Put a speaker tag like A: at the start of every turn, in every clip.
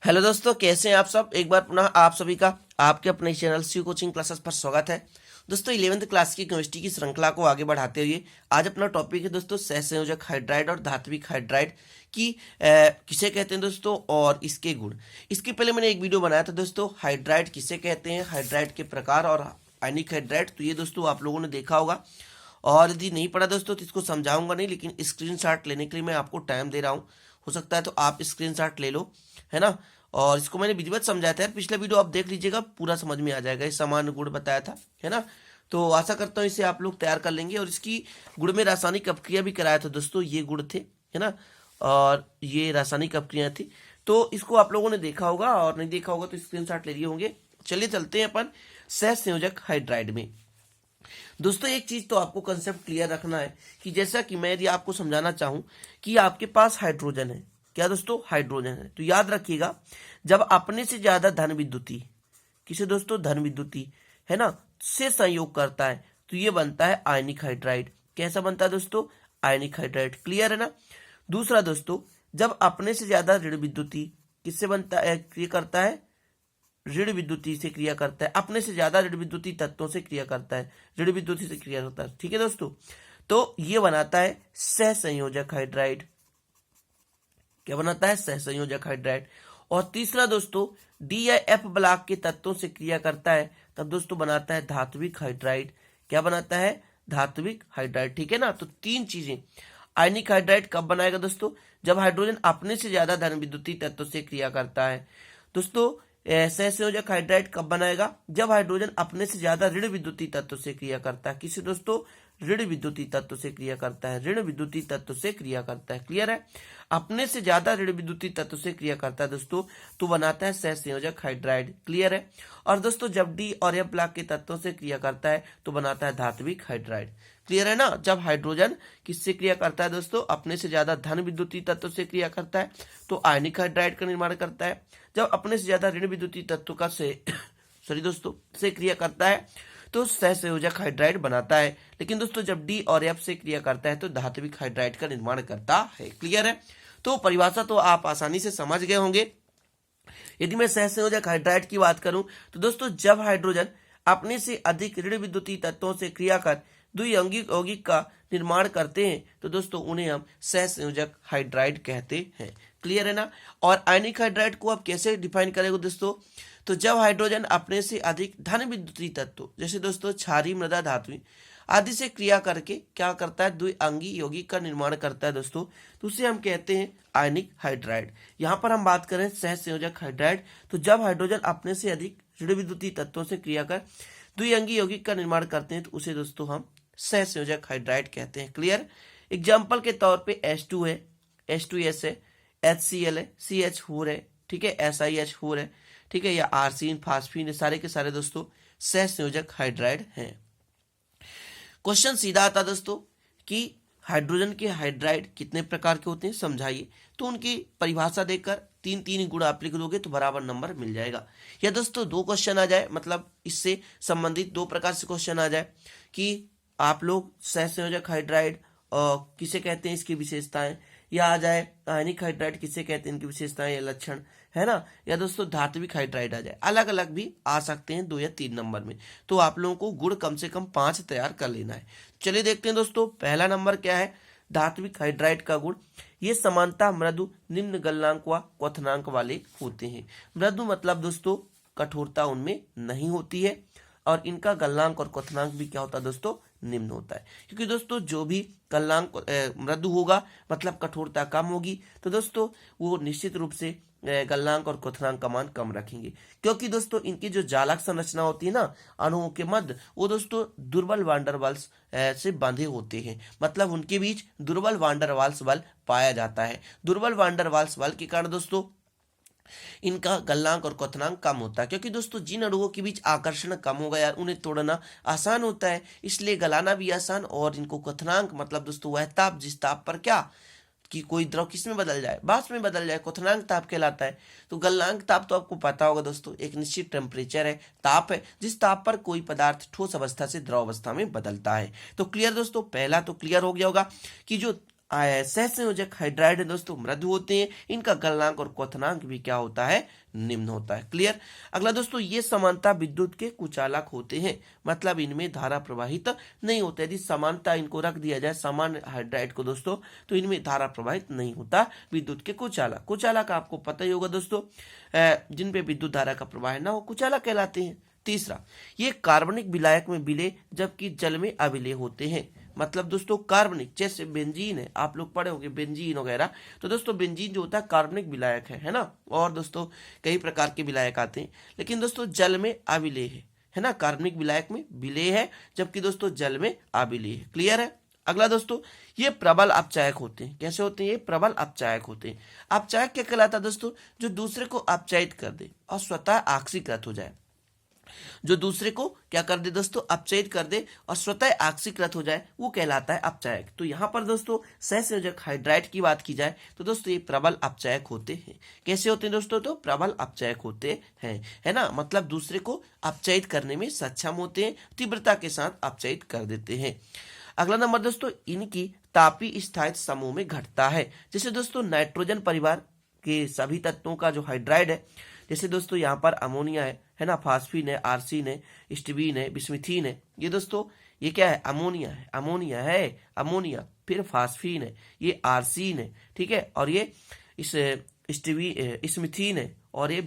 A: Hello दोस्तों, कैसे हैं आप सब। एक बार पुनः आप सभी का आपके अपने चैनल सी कोचिंग क्लासेस पर स्वागत है। दोस्तों 11वीं क्लास की केमिस्ट्री की श्रृंखला को आगे बढ़ाते हुए आज अपना टॉपिक है दोस्तों सहसंयोजक हाइड्राइड और धात्विक हाइड्राइड की किसे कहते हैं दोस्तों और इसके गुण। इसके पहले मैंने एक वीडियो बनाया था दोस्तों, हाइड्राइड किसे कहते हैं, हाइड्राइड के प्रकार और आयनिक हाइड्राइड। तो ये दोस्तों आप लोगों ने देखा होगा, और यदि नहीं पढ़ा दोस्तों तो इसको समझाऊंगा नहीं, लेकिन स्क्रीनशॉट लेने के लिए मैं आपको टाइम दे रहा हूँ। हो सकता है तो आप स्क्रीनशॉट ले लो, है ना। और इसको मैंने विधिवत समझाया था यार, पिछला वीडियो आप देख लीजिएगा, पूरा समझ में आ जाएगा। ये समान गुण बताया था, है ना। तो आशा करता हूँ इसे आप लोग तैयार कर लेंगे। और इसकी गुण में रासायनिक अपक्रिया भी कराया था दोस्तों, ये गुण थे, है ना। और ये रासायनिक अपक्रिया थी, तो इसको आप लोगों ने देखा होगा, और नहीं देखा होगा तो स्क्रीनशॉट ले लिए होंगे। चलिए चलते हैं अपन सहसंयोजक हाइड्राइड में। दोस्तों एक चीज तो आपको कंसेप्ट क्लियर रखना है कि जैसा कि मैं यदि आपको समझाना चाहूं कि आपके पास हाइड्रोजन है, क्या दोस्तों, हाइड्रोजन है, तो याद रखिएगा जब अपने से ज्यादा धन विद्युती, किसे दोस्तों, धन विद्युती, है ना, से संयोग करता है तो ये बनता है आयनिक हाइड्राइड। कैसा बनता है दोस्तों, आयनिक हाइड्राइड। क्लियर है ना। दूसरा दोस्तों, जब अपने से ज्यादा ऋण विद्युती किससे बनता है, ये करता है, ऋण विद्युती से क्रिया करता है, अपने से ज्यादा ऋण विद्युती तत्वों से क्रिया करता है, ऋण विद्युती से क्रिया करता है। ठीक है दोस्तों, तो ये बनाता है सहसंयोजक हाइड्राइड। क्या बनाता है, सहसंयोजक हाइड्राइड। और तीसरा दोस्तों, डी या एफ ब्लॉक के तत्वों से क्रिया करता है, तब दोस्तों बनाता है धात्विक हाइड्राइड। क्या बनाता है, धात्विक हाइड्राइड। ठीक है ना। तो तीन चीजें। आयनिक हाइड्राइड कब बनाएगा दोस्तों, जब हाइड्रोजन अपने से ज्यादा धन विद्युती तत्व से क्रिया करता है। दोस्तों सहसंयोजक हाइड्राइड कब बनाएगा, जब हाइड्रोजन अपने से ज्यादा ऋण विद्युती तत्व से क्रिया करता है। किसी दोस्तों, ऋण विद्युती तत्व से क्रिया करता है, ऋण विद्युती तत्व से क्रिया करता है। क्लियर है। अपने से ज्यादा ऋण विद्युती तत्व से क्रिया करता है दोस्तों, तो बनाता है सहसंयोजक हाइड्राइड। क्लियर है। और दोस्तों जब डी और एफ ब्लॉक के तत्वों से क्रिया करता है तो बनाता है धात्विक हाइड्राइड। क्लियर है ना। जब हाइड्रोजन किससे क्रिया करता है दोस्तों, अपने से ज्यादा धन विद्युती तत्व से क्रिया करता है तो आयनिक हाइड्राइड का निर्माण करता है। जब अपने से ज्यादा ऋण विद्युती तत्व का से सॉरी दोस्तों से क्रिया करता है तो सहसंयोजक हाइड्राइड बनाता है। लेकिन दोस्तों जब डी और एफ से क्रिया करता है तो धात्विक हाइड्राइड का निर्माण करता है। क्लियर है। तो परिभाषा तो आप आसानी से समझ गए होंगे। यदि मैं सहसंयोजक हाइड्राइड की बात करूं तो दोस्तों जब हाइड्रोजन अपने से अधिक ऋण विद्युती तत्वों से क्रिया कर द्विअंगिक यौगिक का निर्माण करते हैं तो दोस्तों उन्हें हम सहसंयोजक हाइड्राइड कहते हैं। क्लियर है ना। और आयनिक हाइड्राइड को आप कैसे डिफाइन करेंगे दोस्तों, तो जब हाइड्रोजन अपने से अधिक धन विद्युती तत्व जैसे दोस्तों क्षारीय, मृदा धात्विक आदि से क्रिया करके क्या करता है, द्विअंगी यौगिक का निर्माण करता है दोस्तों, तो उसे हम कहते हैं आयनिक हाइड्राइड। यहाँ पर हम बात करें सहसंयोजक हाइड्राइड, तो जब हाइड्रोजन अपने से अधिक ऋण विद्युती तत्वों से क्रिया कर द्विअंगी यौगिक का निर्माण करते हैं तो उसे दोस्तों हम सहसंयोजक हाइड्राइड कहते हैं। क्लियर। एग्जाम्पल के तौर पे H2 है, H2S है, HCl है, CH4 है, ठीक है, SiH4 है, ठीक है, या आर्सिन, फास्फीन, ये सारे के सारे दोस्तों सहसंयोजक हाइड्राइड हैं। क्वेश्चन सीधा आता दोस्तों कि हाइड्रोजन के हाइड्राइड कितने प्रकार के होते हैं समझाइए। तो उनकी परिभाषा देकर तीन तीन गुण आप लिख दोगे तो बराबर नंबर मिल जाएगा। या दोस्तों दो क्वेश्चन आ जाए, मतलब इससे संबंधित दो प्रकार से क्वेश्चन आ जाए कि आप लोग सहसंयोजक हाइड्राइड किसे कहते हैं, इसकी विशेषताएं, या आ जाए आयनिक हाइड्राइड किसे कहते हैं, इनकी विशेषताएं या लक्षण, है ना। या दोस्तों धात्विक हाइड्राइड आ जाए, अलग अलग भी आ सकते हैं 2 या 3 नंबर में। तो आप लोगों को गुण कम से कम 5 तैयार कर लेना है। चलिए देखते हैं दोस्तों, पहला नंबर क्या है धात्विक हाइड्राइड का गुण। ये समानता मृदु, निम्न गलनांक व क्वथनांक वाले होते हैं। मृदु मतलब दोस्तों कठोरता उनमें नहीं होती है, और इनका गलनांक और क्वथनांक भी क्या होता है दोस्तों, निम्न होता है। क्योंकि दोस्तों जो भी गलनांक मृदु होगा मतलब कठोरता कम होगी, तो दोस्तों वो निश्चित रूप से गलनांक और क्वथनांक का मान कम रखेंगे। क्योंकि दोस्तों इनकी जो जालक संरचना होती है ना अणुओं के मध्य, वो दोस्तों दुर्बल वांडरवाल्स से बंधे होते हैं, मतलब उनके बीच दुर्बल वांडरवाल्स बल पाया जाता है। दुर्बल वांडरवाल्स बल के कारण दोस्तों इनका गलनांक और क्वथनांक कम होता है। क्योंकि दोस्तों जिन अणुओं के बीच आकर्षण कम होगा यार, उन्हें तोड़ना आसान होता है, इसलिए गलाना भी आसान। और इनको क्वथनांक मतलब दोस्तों वह ताप जिस ताप पर क्या कि कोई द्रव किस में बदल जाए, वाष्प में बदल जाए, क्वथनांक ताप कहलाता है। तो गलनांक ताप तो आपको पता होगा दोस्तों, एक निश्चित टेम्परेचर है, ताप है, जिस ताप पर कोई पदार्थ ठोस अवस्था से द्रव अवस्था में बदलता है। तो क्लियर दोस्तों, पहला तो क्लियर हो गया होगा कि जो सहसंयोजक हाइड्राइड है दोस्तों मृदु होते हैं, इनका गलनांक और क्वथनांक भी क्या होता है, निम्न होता है। क्लियर। अगला दोस्तों, ये समानता विद्युत के कुचालक होते हैं, मतलब इनमें धारा प्रवाहित नहीं होता। यदि समानता इनको रख दिया जाए समान हाइड्राइड को दोस्तों, तो इनमें धारा प्रवाहित नहीं होता, विद्युत के कुचालक। कुचालक आपको पता ही होगा दोस्तों, जिन पे विद्युत धारा का प्रवाह ना हो कुचालक कहलाते हैं। तीसरा, ये कार्बनिक विलायक में विलय जबकि जल में अविलय होते हैं। मतलब दोस्तों कार्बनिक, जैसे बेंजीन है, आप लोग पढ़े होंगे बेंजीन वगैरह, तो दोस्तों बेंजीन जो होता है कार्बनिक विलायक है ना। और दोस्तों कई प्रकार के विलायक आते हैं, लेकिन दोस्तों जल में अविलय है ना। कार्बनिक विलायक में विलय है जबकि दोस्तों जल में अविलय है। क्लियर है। अगला दोस्तों, ये प्रबल अपचायक होते हैं। कैसे होते हैं ये? प्रबल अपचायक होते हैं। अपचायक क्या कहलाता है दोस्तों? जो दूसरे को अपचायित कर दे और स्वतः ऑक्सीकृत हो जाए। जो दूसरे को क्या कर दे दोस्तों? अपचयित कर दे और स्वतः ऑक्सीकृत हो जाए, वो कहलाता है अपचायक। तो यहाँ पर दोस्तों सहसंयोजक हाइड्राइड की बात की जाए तो दोस्तों ये प्रबल अपचायक होते हैं। कैसे होते हैं दोस्तों? तो प्रबल अपचायक होते हैं, है ना। मतलब दूसरे को अपचयित करने में सक्षम होते हैं, तीव्रता के साथ अपचयित कर देते हैं। अगला नंबर दोस्तों, इनकी तापीय स्थायित्व समूह में घटता है। जैसे दोस्तों नाइट्रोजन परिवार के सभी तत्वों का जो हाइड्राइड है, जैसे दोस्तों यहाँ पर अमोनिया है ना, फास्फीन है, आर्सिन है, स्टीबीन है, बिस्मिथीन है। ये दोस्तों ये क्या है? अमोनिया है, अमोनिया, फिर फास्फीन है, ये आर्सिन है, ठीक है। और ये इस स्मिथीन है और ये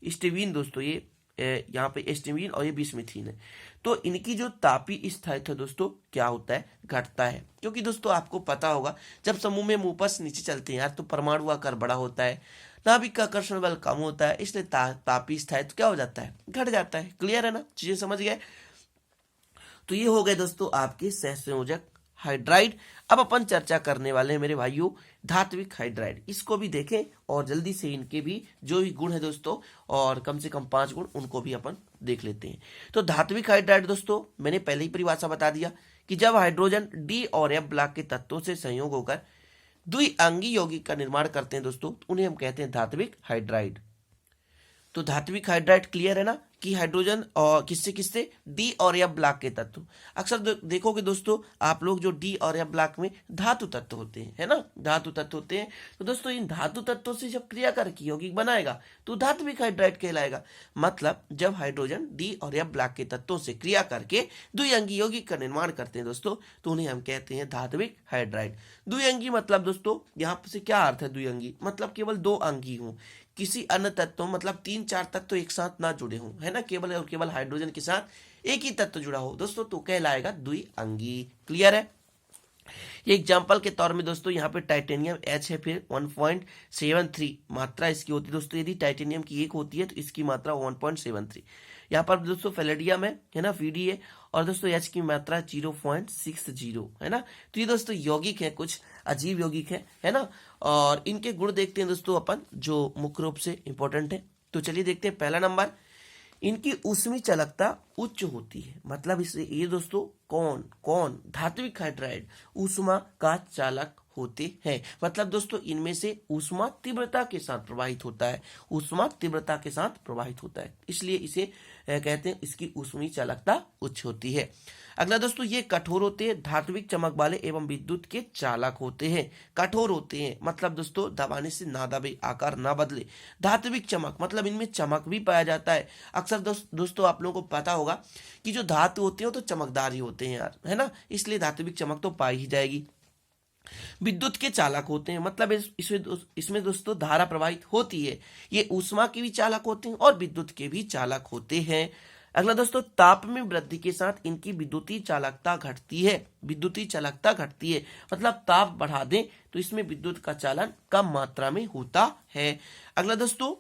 A: स्टीबीन दोस्तों, ये यहाँ पे स्टीबीन और ये बिस्मिथीन है। तो इनकी जो तापीय स्थायित्व है दोस्तों क्या होता है? घटता है। क्योंकि दोस्तों आपको पता होगा जब समूह में ऊपर नीचे चलते हैं यार, तो परमाणु आकार बड़ा होता है, नाभिक का आकर्षण बल कम होता है, इसलिए तापीय स्थायित्व क्या हो जाता है? घट जाता है। क्लियर है ना, चीजें समझ गए। तो ये हो गए दोस्तों आपके सहसंयोजक हाइड्राइड। अब अपन चर्चा करने वाले हैं मेरे भाइयों धात्विक हाइड्राइड। इसको भी देखें और जल्दी से इनके भी जो भी गुण है दोस्तों, और कम से कम 5 गुण, उनको भी अपन देख लेते हैं। तो धात्विक हाइड्राइड दोस्तों मैंने पहले ही परिभाषा बता दिया कि जब हाइड्रोजन डी और एफ ब्लॉक के तत्वों से संयोग होकर द्विअंगी यौगिक का निर्माण करते हैं दोस्तों, उन्हें हम कहते हैं धात्विक हाइड्राइड। तो धात्विक हाइड्राइड क्लियर है ना कि हाइड्रोजन और किससे किससे? डी और एफ ब्लॉक के तत्व। अक्सर देखोगे दोस्तों आप लोग जो डी और एफ ब्लॉक में धातु तत्व होते हैं, है ना, धातु तत्व होते हैं। तो दोस्तों इन धातु तत्वों से जब क्रिया करके यौगिक बनाएगा तो धात्विक हाइड्राइड कहलाएगा। मतलब जब हाइड्रोजन डी और एफ ब्लॉक के तत्वों से क्रिया करके द्विअंगी यौगिक का निर्माण करते हैं दोस्तों, तो उन्हें हम कहते हैं धात्विक हाइड्राइड। द्विअंगी मतलब दोस्तों यहाँ से क्या अर्थ है? द्विअंगी मतलब केवल 2 अंगी हों, किसी अन्य तत्व मतलब 3-4 तत्व एक साथ ना जुड़े हों, है ना, केवल और केवल हाइड्रोजन के साथ एक ही तत्व जुड़ा हो दोस्तों, तो कहलाएगा द्विअंगी। क्लियर है। ये एग्जाम्पल के तौर में दोस्तों यहाँ पे टाइटेनियम H है, फिर 1.73 मात्रा इसकी होती है दोस्तों। यदि टाइटेनियम की 1 होती है तो इसकी मात्रा 1.73। यहाँ पर दोस्तों पैलेडियम है ना, Pd है, और दोस्तों H की मात्रा 0.60 है ना। तो ये दोस्तों यौगिक है, कुछ अजीब यौगिक है ना। और इनके गुण देखते हैं दोस्तों अपन, जो मुख्य रूप से इंपॉर्टेंट है। तो चलिए देखते हैं। पहला नंबर, इनकी ऊष्मी चालकता उच्च होती है। मतलब इससे ये दोस्तों कौन धात्विक हाइड्राइड ऊष्मा का चालक होते हैं। मतलब दोस्तों इनमें से ऊष्मा तीव्रता के साथ प्रवाहित होता है, ऊष्मा तीव्रता के साथ प्रवाहित होता है, इसलिए इसे कहते हैं इसकी ऊष्मी चालकता उच्च होती है। अगला दोस्तों, ये कठोर होते हैं, धात्विक चमक वाले एवं विद्युत के चालक होते हैं। कठोर होते हैं मतलब दोस्तों दबाने से ना दबे, आकार ना बदले। धात्विक चमक मतलब इनमें चमक भी पाया जाता है। अक्सर दोस्तों आप लोगों को पता होगा कि जो धातु होते हैं वो तो चमकदार ही होते हैं यार, है ना, इसलिए धात्विक चमक तो पाई ही जाएगी। विद्युत के चालक होते हैं, मतलब इसमें दोस्तों धारा प्रवाहित होती है। ये ऊष्मा के भी चालक होते हैं और विद्युत के भी चालक होते हैं। अगला दोस्तों, ताप में वृद्धि के साथ इनकी विद्युतीय चालकता घटती है। विद्युतीय चालकता घटती है मतलब ताप बढ़ा दें तो इसमें विद्युत का चालन कम मात्रा में होता है। अगला दोस्तों,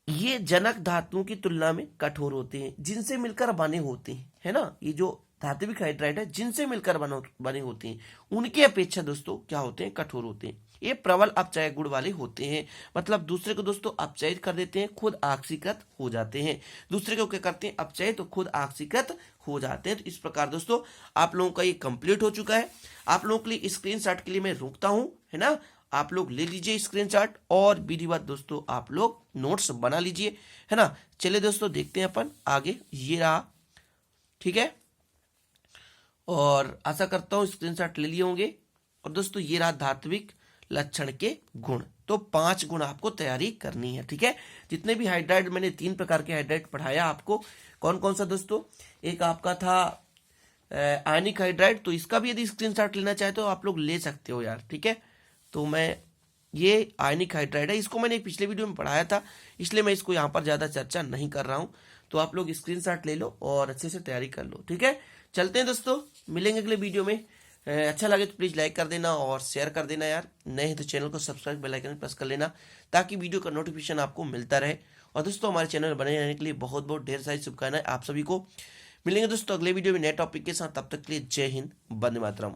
A: ये जनक धातुओं की तुलना में कठोर होते हैं, जिनसे मिलकर बने होते हैं, है ना। ये जो धात्विक हाइड्राइड है जिनसे मिलकर बने होते हैं, उनकी अपेक्षा दोस्तों क्या होते हैं? कठोर होते हैं। ये प्रबल अपचय गुण वाले होते हैं, मतलब दूसरे को दोस्तों अपचयित कर देते हैं, खुद ऑक्सीकृत हो जाते हैं। दूसरे को क्या करते हैं? अपचयित, तो खुद ऑक्सीकृत हो जाते हैं। तो इस प्रकार दोस्तों आप लोगों का ये कंप्लीट हो चुका है। आप लोगों के लिए स्क्रीनशॉट के लिए मैं रुकता हूं, है ना। आप लोग ले लीजिए स्क्रीनशॉट और विधिवत दोस्तों आप लोग नोट्स बना लीजिए, है ना। चलिए दोस्तों देखते हैं अपन आगे। ये रहा, ठीक है, और आशा करता हूं स्क्रीनशॉट ले लिए होंगे और दोस्तों ये रहा धात्विक लक्षण के गुण। तो 5 गुण आपको तैयारी करनी है, ठीक है। जितने भी हाइड्राइड, मैंने 3 प्रकार के हाइड्राइड पढ़ाया आपको। कौन कौन सा दोस्तों? एक आपका था आयनिक हाइड्राइड, तो इसका भी यदि स्क्रीनशॉट लेना चाहे तो आप लोग ले सकते हो यार, ठीक है। तो मैं ये आयनिक हाइड्राइड है, इसको मैंने एक पिछले वीडियो में पढ़ाया था, इसलिए मैं इसको यहाँ पर ज़्यादा चर्चा नहीं कर रहा हूँ। तो आप लोग स्क्रीनशॉट ले लो और अच्छे से तैयारी कर लो, ठीक है। चलते हैं दोस्तों, मिलेंगे अगले वीडियो में। अच्छा लगे तो प्लीज़ लाइक कर देना और शेयर कर देना यार। नए हैं तो चैनल को सब्सक्राइब, बेल आइकन प्रेस कर लेना ताकि वीडियो का नोटिफिकेशन आपको मिलता रहे। और दोस्तों हमारे चैनल बने रहने के लिए बहुत बहुत ढेर सारी शुभकामनाएं आप सभी को। मिलेंगे दोस्तों अगले वीडियो में नए टॉपिक के साथ, तब तक के लिए जय हिंद, वंदे मातरम।